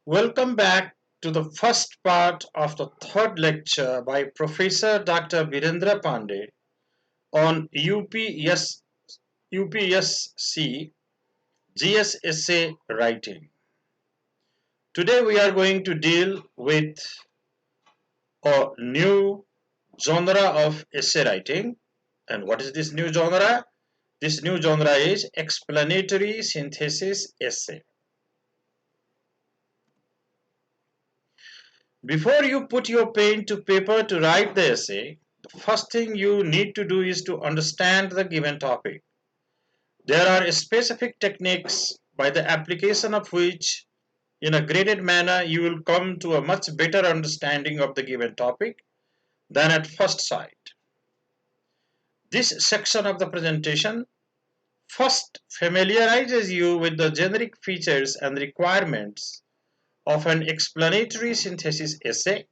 Welcome back to the first part of the third lecture by Professor Dr. Beerendra Pandey on UPSC GS Essay Writing. Today we are going to deal with a new genre of essay writing. And what is this new genre? This new genre is explanatory synthesis essay. Before you put your pen to paper to write the essay, the first thing you need to do is to understand the given topic. There are specific techniques by the application of which, in a graded manner, you will come to a much better understanding of the given topic than at first sight. This section of the presentation first familiarizes you with the generic features and requirements of an explanatory synthesis essay.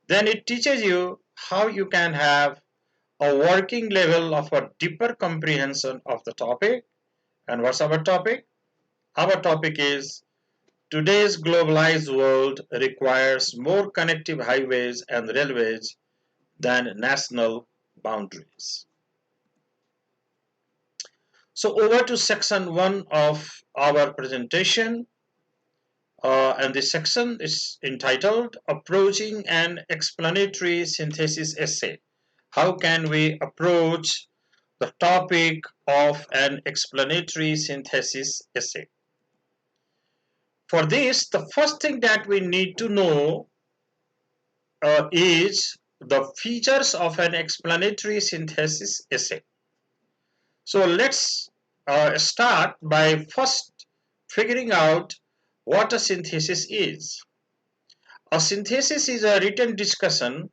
Then it teaches you how you can have a working level of a deeper comprehension of the topic. And what's our topic? Our topic is today's globalized world requires more connective highways and railways than national boundaries. So over to section 1 of our presentation. And this section is entitled Approaching an Explanatory Synthesis Essay. How can we approach the topic of an explanatory synthesis essay? For this, the first thing that we need to know is the features of an explanatory synthesis essay. So let's start by first figuring out what a synthesis is. A synthesis is a written discussion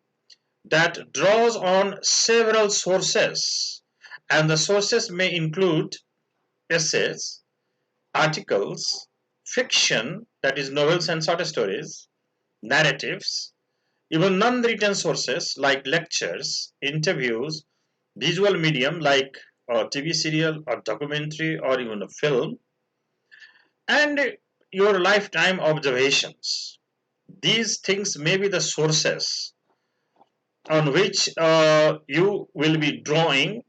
that draws on several sources, and the sources may include essays, articles, fiction, that is novels and short stories, narratives, even non-written sources like lectures, interviews, visual medium like a TV serial or documentary or even a film, and your lifetime observations. These things may be the sources on which you will be drawing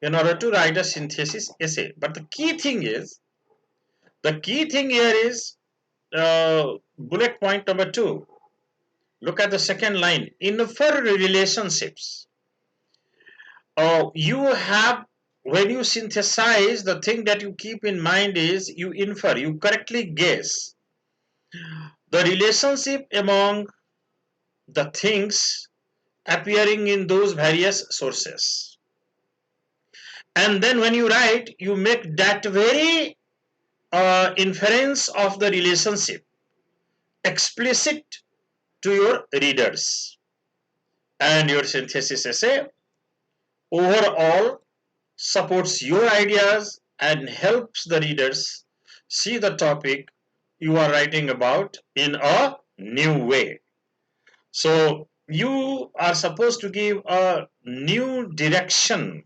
in order to write a synthesis essay. But the key thing here is bullet point number 2. Look at the second line. Infer relationships. When you synthesize, the thing that you keep in mind is you infer, you correctly guess the relationship among the things appearing in those various sources. And then when you write, you make that very inference of the relationship explicit to your readers. And your synthesis essay overall supports your ideas and helps the readers see the topic you are writing about in a new way. So you are supposed to give a new direction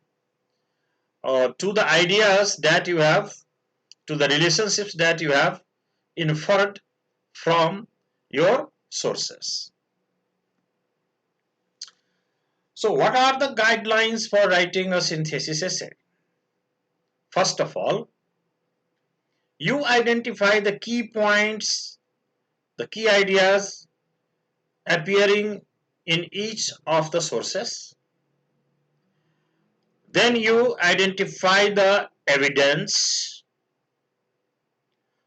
to the ideas that you have, to the relationships that you have inferred from your sources. So what are the guidelines for writing a synthesis essay? First of all, you identify the key points, the key ideas appearing in each of the sources. Then you identify the evidence.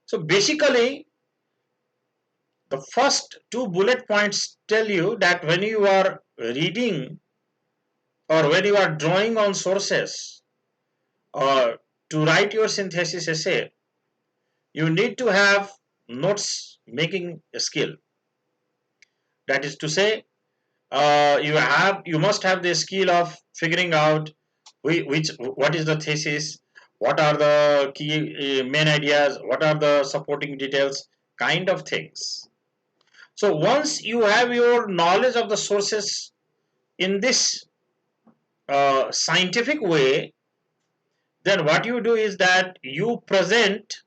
So basically, the first 2 bullet points tell you that when you are reading or when you are drawing on sources, to write your synthesis essay, you need to have notes making skill. That is to say, you must have the skill of figuring out what is the thesis, what are the key main ideas, what are the supporting details, kind of things. So once you have your knowledge of the sources in this scientific way, then what you do is that you present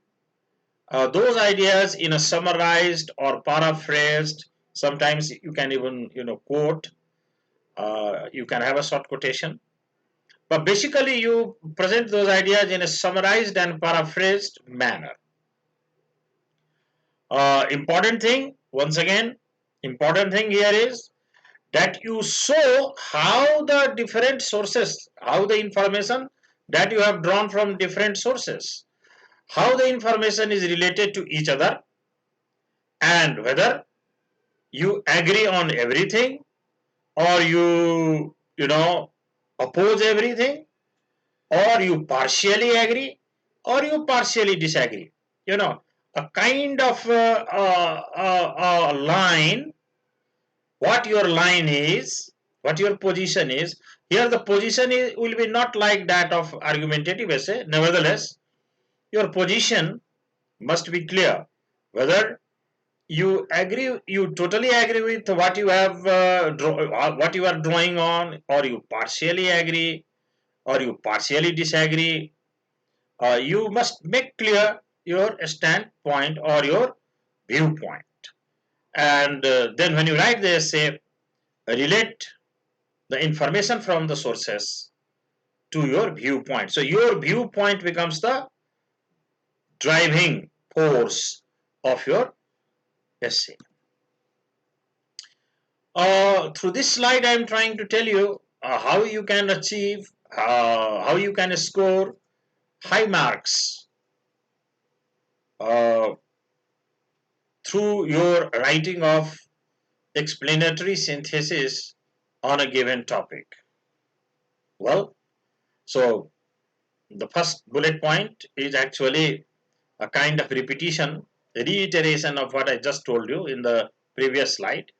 those ideas in a summarized or paraphrased. Sometimes you can even quote. You can have a short quotation, but basically you present those ideas in a summarized and paraphrased manner. Important thing, once again, important thing here is that you show how the different sources, how the information that you have drawn from different sources, how the information is related to each other, and whether you agree on everything or you oppose everything, or you partially agree or you partially disagree. A kind of line, what your line is, what your position is. Here the position will be not like that of argumentative essay. Nevertheless, your position must be clear, whether you totally agree with what you have what you are drawing on, or you partially agree, or you partially disagree. You must make clear your standpoint or your viewpoint. And then when you write the essay, relate the information from the sources to your viewpoint. So your viewpoint becomes the driving force of your essay. Through this slide, I am trying to tell you how you can achieve, how you can score high marks through your writing of explanatory synthesis on a given topic. Well, so the first bullet point is actually a kind of reiteration of what I just told you in the previous slide.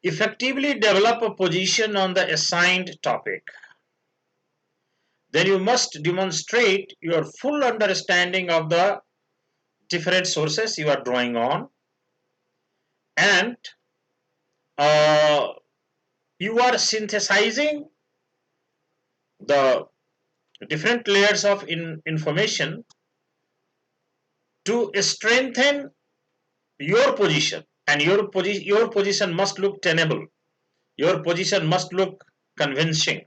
Effectively develop a position on the assigned topic. Then you must demonstrate your full understanding of the different sources you are drawing on, and you are synthesizing the different layers of information to strengthen your position. And your position must look tenable. Your position must look convincing.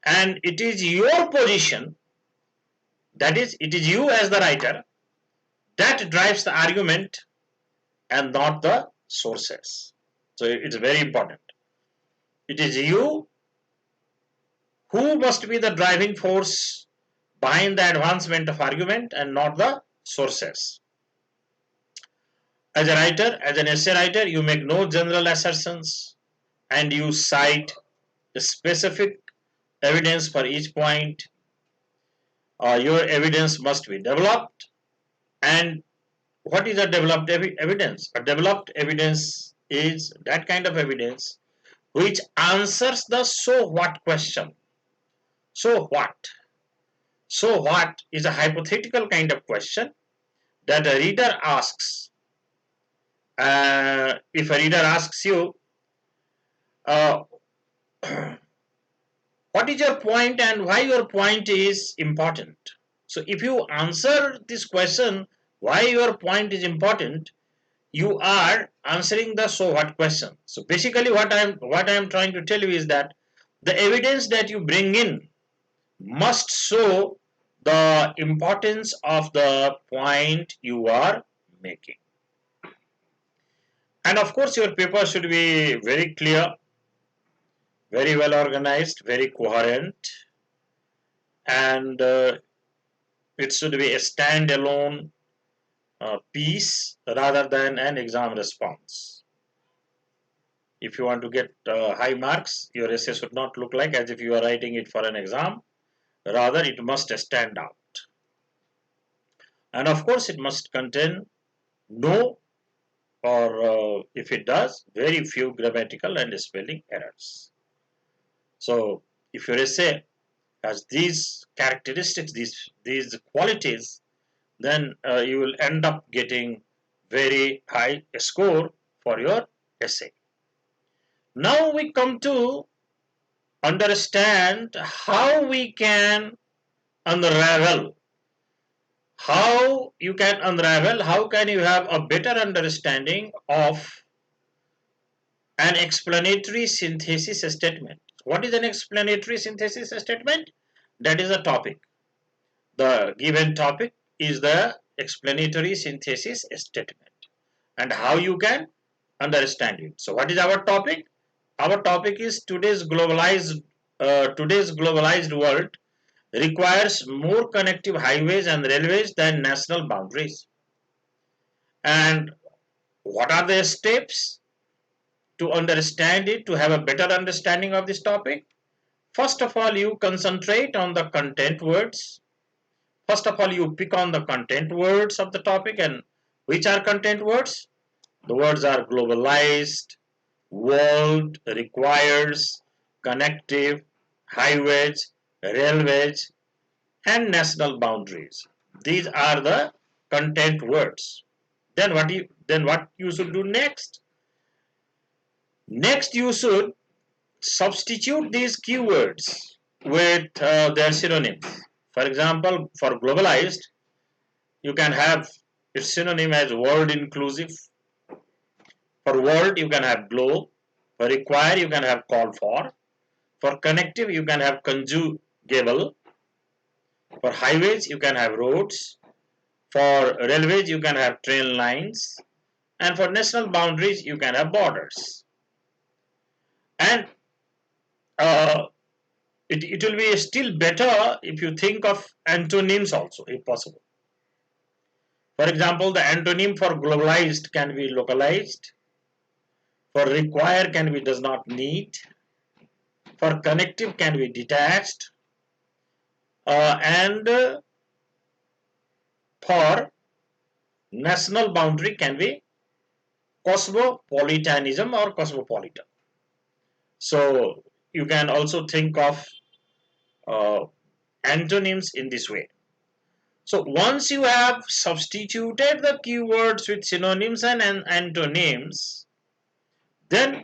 And it is your position, that is, it is you as the writer, that drives the argument and not the sources. So it's very important. It is you who must be the driving force behind the advancement of argument and not the sources. As a writer, as an essay writer, you make no general assertions and you cite specific evidence for each point. Your evidence must be developed. And what is a developed evidence? A developed evidence is that kind of evidence which answers the so what question. So what? So what is a hypothetical kind of question that a reader asks. If a reader asks you, what is your point and why your point is important? So if you answer this question, why your point is important, you are answering the so what question. So basically what I am trying to tell you is that the evidence that you bring in must show the importance of the point you are making. And of course your paper should be very clear, very well organized, very coherent, and it should be a standalone piece rather than an exam response. If you want to get high marks, your essay should not look like as if you are writing it for an exam, Rather, it must stand out. And of course, it must contain no, or if it does, very few grammatical and spelling errors. So, if your essay has these characteristics, these qualities, then you will end up getting very high score for your essay. Now we come to understand how we can unravel. How you can unravel, how can you have a better understanding of an explanatory synthesis statement. What is an explanatory synthesis statement? That is a topic. The given topic is the explanatory synthesis statement, and how you can understand it. So what is our topic? Our topic is today's globalized world requires more connective highways and railways than national boundaries. And what are the steps to understand it, to have a better understanding of this topic? First of all, you concentrate on the content words. First of all, you pick on the content words of the topic. And which are content words? The words are globalized, world, requires, connective, highways, railways, and national boundaries. These are the content words. Then what you should do next? Next, you should substitute these keywords with their synonyms. For example, for globalized, you can have its synonym as world inclusive. For world, you can have globe. For require, you can have call for. For connective, you can have conjugable. For highways, you can have roads. For railways, you can have train lines. And for national boundaries, you can have borders. And it will be still better if you think of antonyms also, if possible. For example, the antonym for globalized can be localized. For require can be does not need. For connective can be detached. And for national boundary can be cosmopolitanism or cosmopolitan. So you can also think of antonyms in this way. So once you have substituted the keywords with synonyms and antonyms, then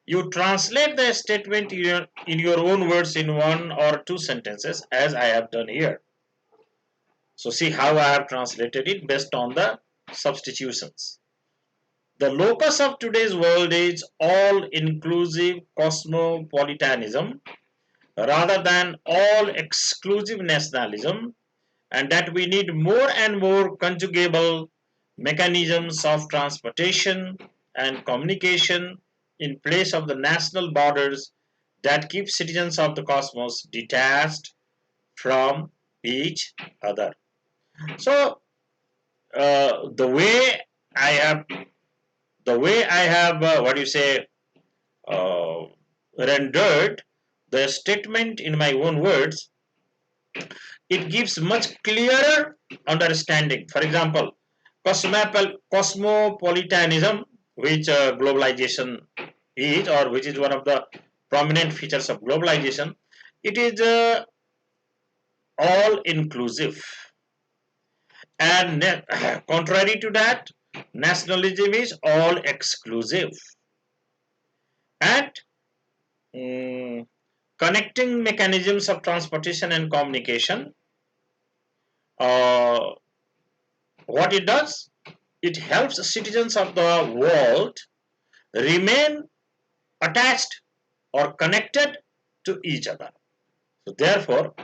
you translate the statement in your own words in one or two sentences, as I have done here. So see how I have translated it based on the substitutions. The locus of today's world is all-inclusive cosmopolitanism rather than all-exclusive nationalism, and that we need more and more conjugable mechanisms of transportation and communication in place of the national borders that keep citizens of the cosmos detached from each other. So the way I have rendered the statement in my own words, it gives much clearer understanding. For example, cosmopolitanism, which globalization is, or which is one of the prominent features of globalization, it is all inclusive. And contrary to that, nationalism is all exclusive. And connecting mechanisms of transportation and communication, what it does, it helps citizens of the world remain attached or connected to each other. So therefore,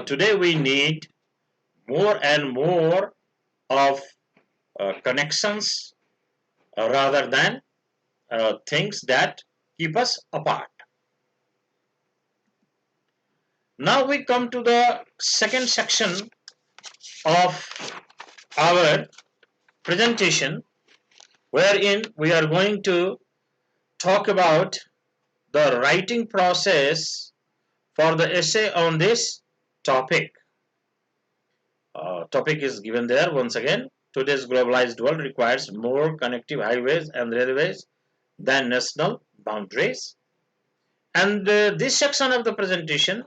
today we need more and more of connections rather than things that keep us apart. Now we come to the second section of our presentation, wherein we are going to talk about the writing process for the essay on this topic. Topic is given there once again. Today's globalized world requires more connective highways and railways than national boundaries. And this section of the presentation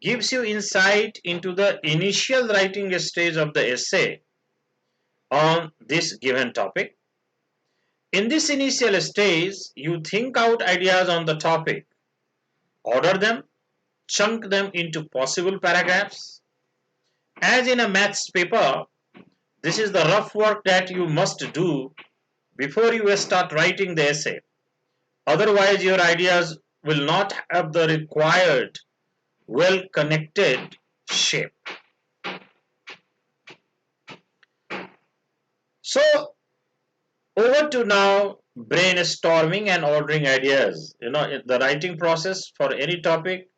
gives you insight into the initial writing stage of the essay on this given topic. In this initial stage, you think out ideas on the topic, order them, chunk them into possible paragraphs. As in a maths paper, this is the rough work that you must do before you start writing the essay. Otherwise, your ideas will not have the required well-connected shape. So, over to now brainstorming and ordering ideas. In the writing process for any topic,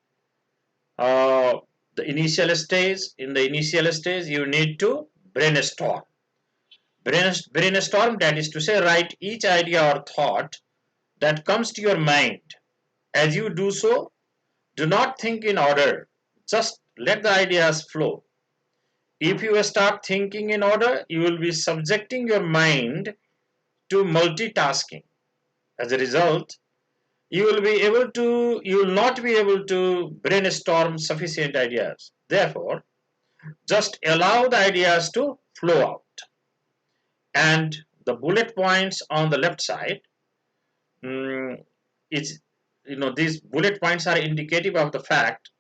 the initial stage, in the initial stage, you need to brainstorm. Brainstorm, that is to say, write each idea or thought that comes to your mind. As you do so, do not think in order. Just let the ideas flow. If you start thinking in order, you will be subjecting your mind to multitasking. As a result, you will not be able to brainstorm sufficient ideas. Therefore, just allow the ideas to flow out. And the bullet points on the left side, these bullet points are indicative of the fact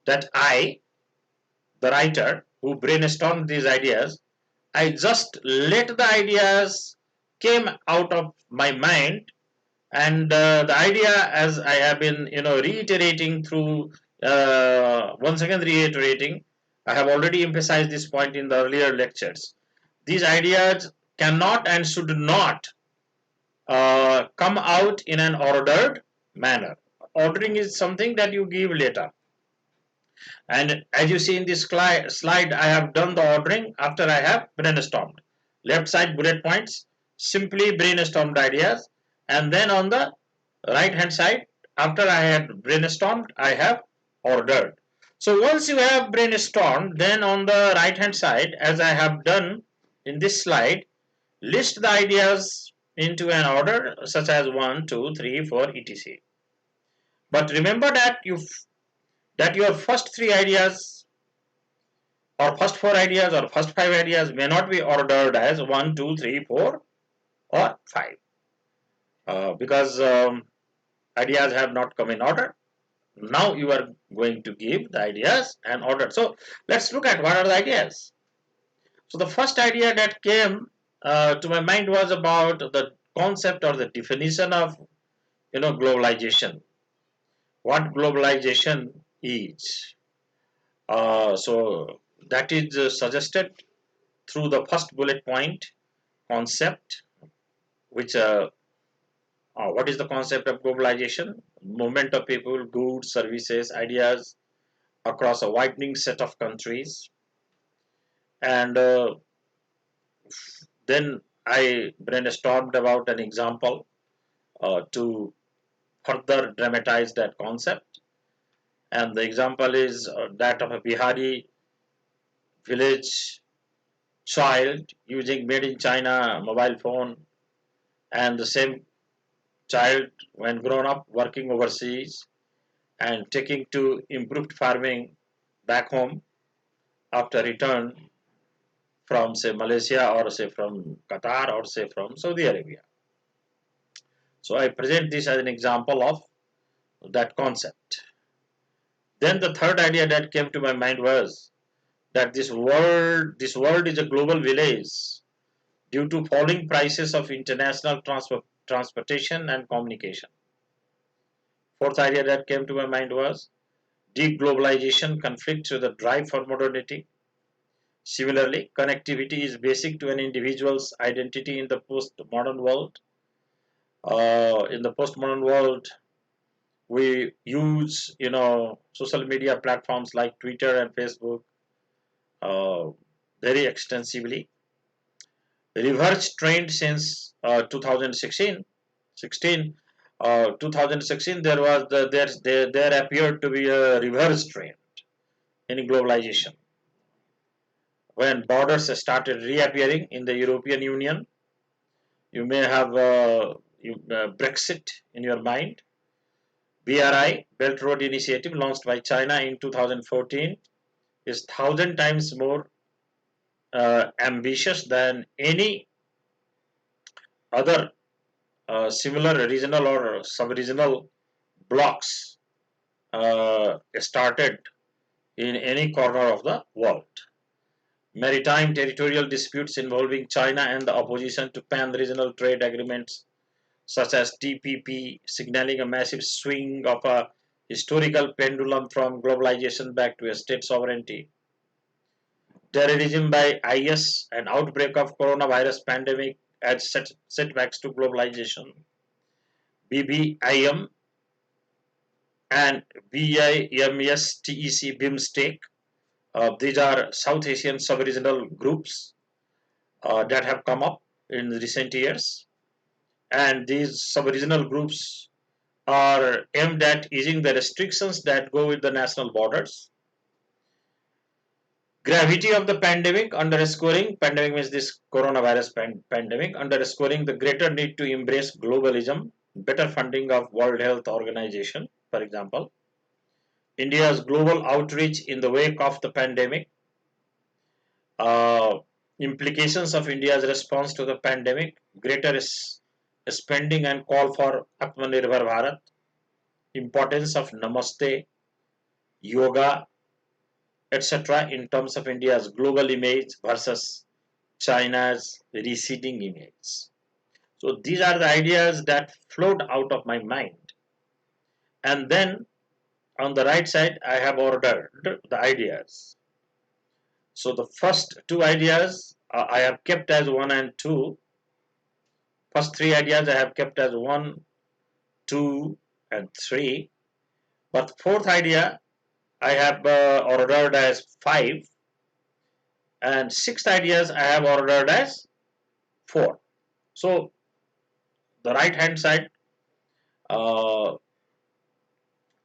that I, the writer who brainstormed these ideas, I just let the ideas came out of my mind, and the idea, as I have been reiterating through once again reiterating, I have already emphasized this point in the earlier lectures. These ideas cannot and should not come out in an ordered manner. Ordering is something that you give later. And as you see in this slide, I have done the ordering after I have brainstormed. Left side bullet points, simply brainstormed ideas, and then on the right hand side, after I had brainstormed, I have ordered. So once you have brainstormed, then on the right hand side, as I have done in this slide, list the ideas into an order such as 1, 2, 3, 4, etc. But remember that your first 3 ideas or first 4 ideas or first 5 ideas may not be ordered as 1, 2, 3, 4 or 5 because ideas have not come in order. Now you are going to give the ideas an order. So let's look at what are the ideas. So the first idea that came to my mind was about the concept or the definition of globalization. What globalization is. So that is suggested through the first bullet point concept, which what is the concept of globalization? Movement of people, goods, services, ideas across a widening set of countries. And then I brainstormed about an example to further dramatize that concept. And the example is that of a Bihari village child using made in China mobile phone, and the same child when grown up working overseas and taking to improved farming back home after return from say Malaysia or say from Qatar or say from Saudi Arabia. So I present this as an example of that concept. Then the third idea that came to my mind was that this world is a global village due to falling prices of international transportation and communication. Fourth idea that came to my mind was deglobalization conflicts with the drive for modernity. Similarly, connectivity is basic to an individual's identity in the postmodern world. In the postmodern world, we use social media platforms like Twitter and Facebook very extensively. Reverse trend since 2016 2016 there was there appeared to be a reverse trend in globalization when borders started reappearing in the European Union. You may have Brexit in your mind. BRI, Belt Road Initiative, launched by China in 2014, is 1,000 times more ambitious than any other similar regional or sub-regional blocks started in any corner of the world. Maritime territorial disputes involving China and the opposition to pan-regional trade agreements such as TPP, signaling a massive swing of a historical pendulum from globalization back to a state sovereignty. Terrorism by IS and outbreak of coronavirus pandemic adds setbacks to globalization. BBIM and BIMSTEC BIMSTEC. These are South Asian sub-regional groups that have come up in recent years, and these sub-regional groups are aimed at easing the restrictions that go with the national borders. Gravity of the pandemic, underscoring, pandemic means this coronavirus pandemic, underscoring the greater need to embrace globalism, better funding of World Health Organization, for example. India's global outreach in the wake of the pandemic, implications of India's response to the pandemic, greater spending and call for Atmanirbhar Bharat, importance of Namaste, yoga, etc. in terms of India's global image versus China's receding image. So these are the ideas that flowed out of my mind. And then on the right side, I have ordered the ideas. So the first two ideas I have kept as 1 and 2. First three ideas I have kept as 1, 2 and 3. But fourth idea I have ordered as 5. And sixth ideas I have ordered as 4. So the right hand side,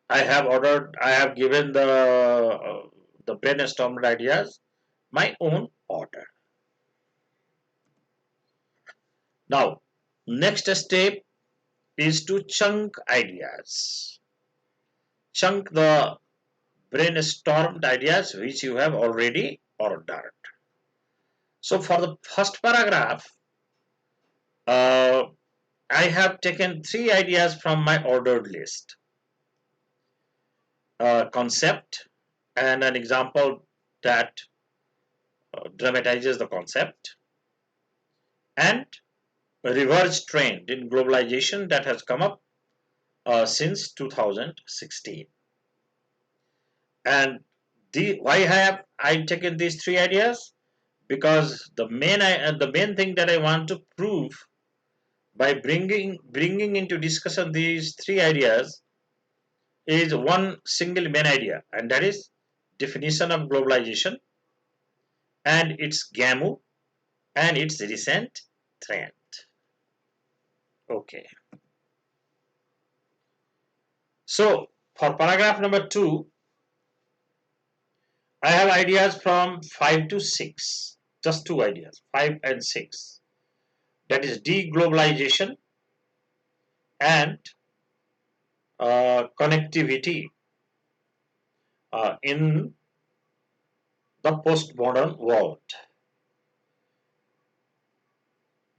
I have given the brainstormed ideas my own order. Now, next step is to chunk ideas. Chunk the brainstormed ideas which you have already ordered. So for the first paragraph, I have taken 3 ideas from my ordered list. Concept and an example that dramatizes the concept, and a reverse trend in globalization that has come up since 2016. And why have I taken these 3 ideas? Because the main thing that I want to prove by bringing into discussion these 3 ideas is one single main idea, and that is definition of globalization and its 𝐃𝐞𝐚𝐫 and its recent trend. Okay. So for paragraph number 2, I have ideas from 5 to 6, just 2 ideas, 5 and 6. That is deglobalization and connectivity in the postmodern world.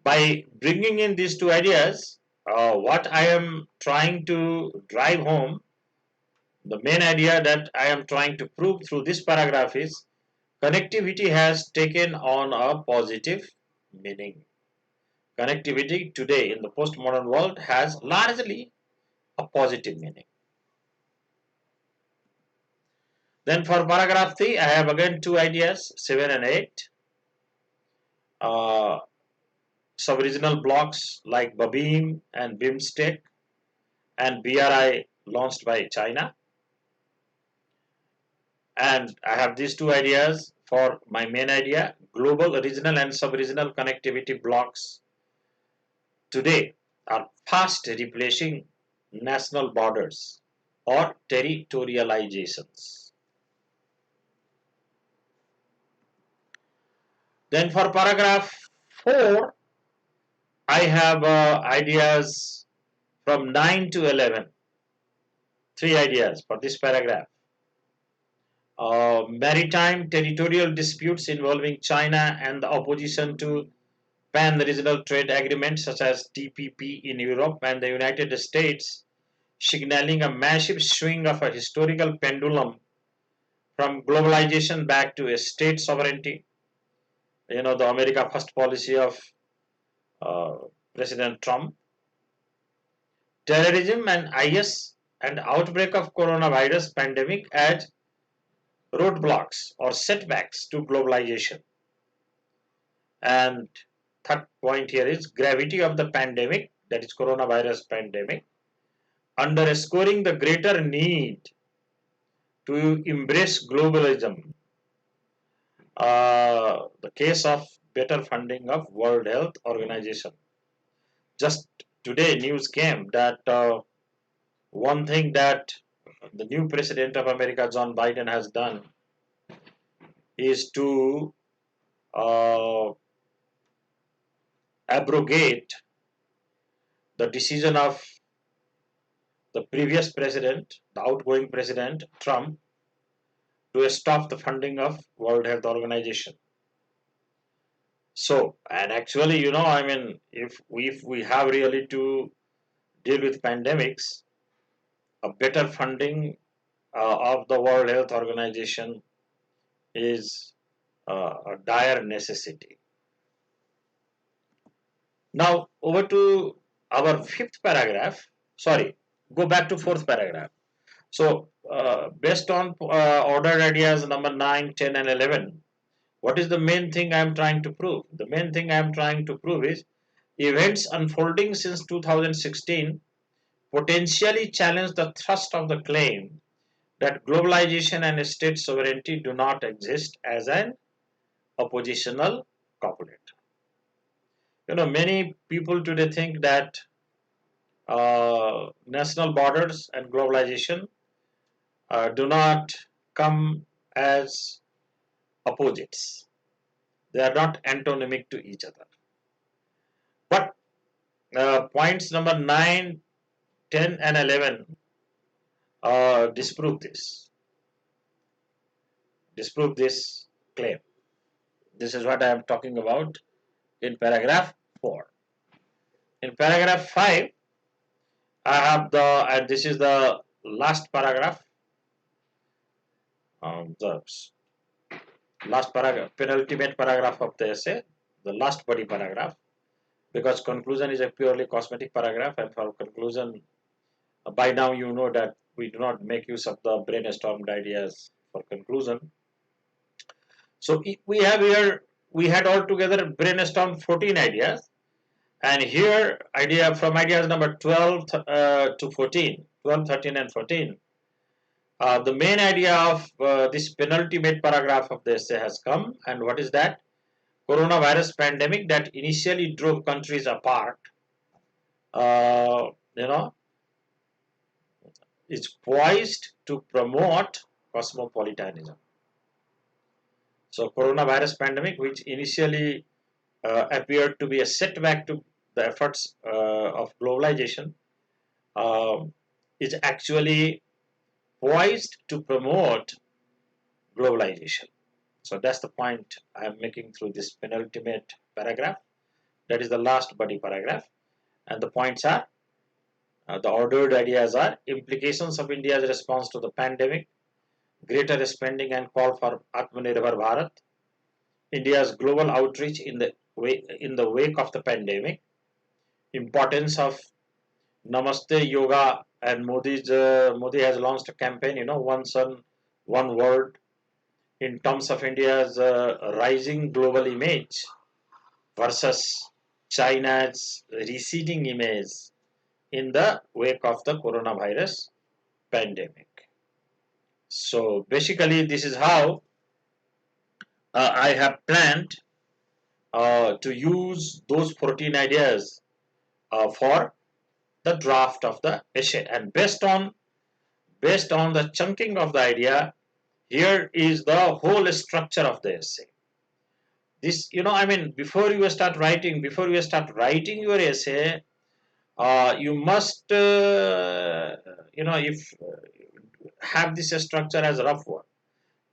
By bringing in these 2 ideas, what I am trying to drive home, the main idea that I am trying to prove through this paragraph is connectivity has taken on a positive meaning. Connectivity today in the postmodern world has largely a positive meaning. Then for paragraph 3, I have again 2 ideas, 7 and 8. Sub-regional blocks like BBIM and BIMSTEC and BRI launched by China. And I have these 2 ideas for my main idea, global, regional and sub-regional connectivity blocks today are fast replacing national borders or territorializations. Then for paragraph 4, I have ideas from 9 to 11. 3 ideas for this paragraph. Maritime territorial disputes involving China and the opposition to pan-regional trade agreements such as TPP in Europe and the United States, signaling a massive swing of a historical pendulum from globalization back to a state sovereignty. You know, the America First policy of uh, President Trump. Terrorism and IS and outbreak of coronavirus pandemic as roadblocks or setbacks to globalization. And third point here is gravity of the pandemic, that is coronavirus pandemic, underscoring the greater need to embrace globalism. The case of better funding of World Health Organization. Just today news came that one thing that the new president of America, John Biden, has done is to abrogate the decision of the previous president, the outgoing president, Trump, to stop the funding of World Health Organization. So, and actually, you know, I mean, if we have really to deal with pandemics, a better funding of the World Health Organization is a dire necessity. Now, over to our fifth paragraph. Sorry, go back to fourth paragraph. So, based on ordered ideas number 9, 10, and 11, what is the main thing I am trying to prove? The main thing I am trying to prove is events unfolding since 2016 potentially challenge the thrust of the claim that globalization and state sovereignty do not exist as an oppositional couplet. You know, many people today think that national borders and globalization do not come as opposites. They are not antonymic to each other. But points number 9, 10, and 11 disprove this. Disprove this claim. This is what I am talking about in paragraph 4. In paragraph 5, I have and this is the last paragraph, the last paragraph, penultimate paragraph of the essay, the last body paragraph, because conclusion is a purely cosmetic paragraph, and for conclusion, by now you know that we do not make use of the brainstormed ideas for conclusion. So we have here, we had altogether brainstormed 14 ideas, and here ideas number 12 to 14, 12, 13 and 14. The main idea of this penultimate paragraph of the essay has come, and what is that? Coronavirus pandemic that initially drove countries apart, you know, is poised to promote cosmopolitanism. So coronavirus pandemic, which initially appeared to be a setback to the efforts of globalization, is actually poised to promote globalization. So that's the point I am making through this penultimate paragraph. That is the last body paragraph. And the points are, the ordered ideas are implications of India's response to the pandemic, greater spending and call for Atmanirbhar Bharat, India's global outreach in the wake of the pandemic, importance of Namaste Yoga, and Modi has launched a campaign, you know, one sun, one world, in terms of India's rising global image versus China's receding image in the wake of the coronavirus pandemic. So basically, this is how I have planned to use those 14 ideas for the draft of the essay, and based on the chunking of the idea, here is the whole structure of the essay. This, I mean, before you start writing your essay, you must if have this structure as a rough work.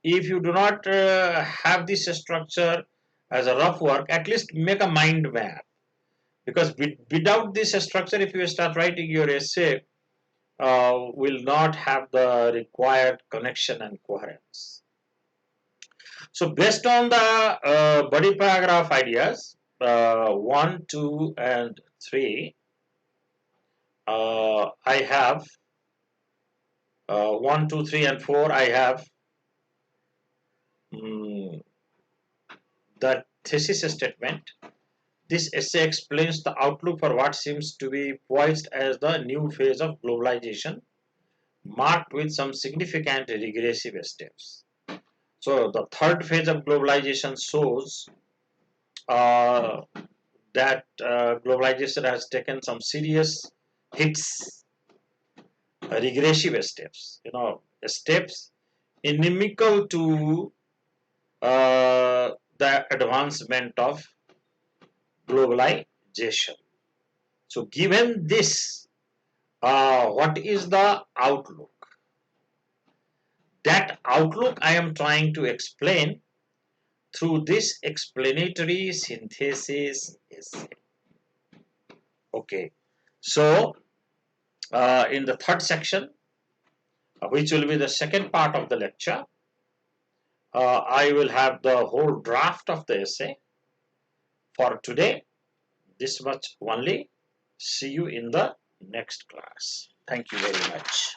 If you do not have this structure as a rough work, at least make a mind map, because without this structure, if you start writing your essay, will not have the required connection and coherence. So based on the body paragraph ideas 1, 2 and 3, I have 1, 2, 3 and 4, I have the thesis statement. This essay explains the outlook for what seems to be poised as the new phase of globalization, marked with some significant regressive steps. So the third phase of globalization shows that globalization has taken some serious hits, regressive steps, steps inimical to the advancement of globalization. So given this, what is the outlook? That outlook I am trying to explain through this explanatory synthesis essay. Okay, so in the third section, which will be the second part of the lecture, I will have the whole draft of the essay. For today, this much only. See you in the next class. Thank you very much.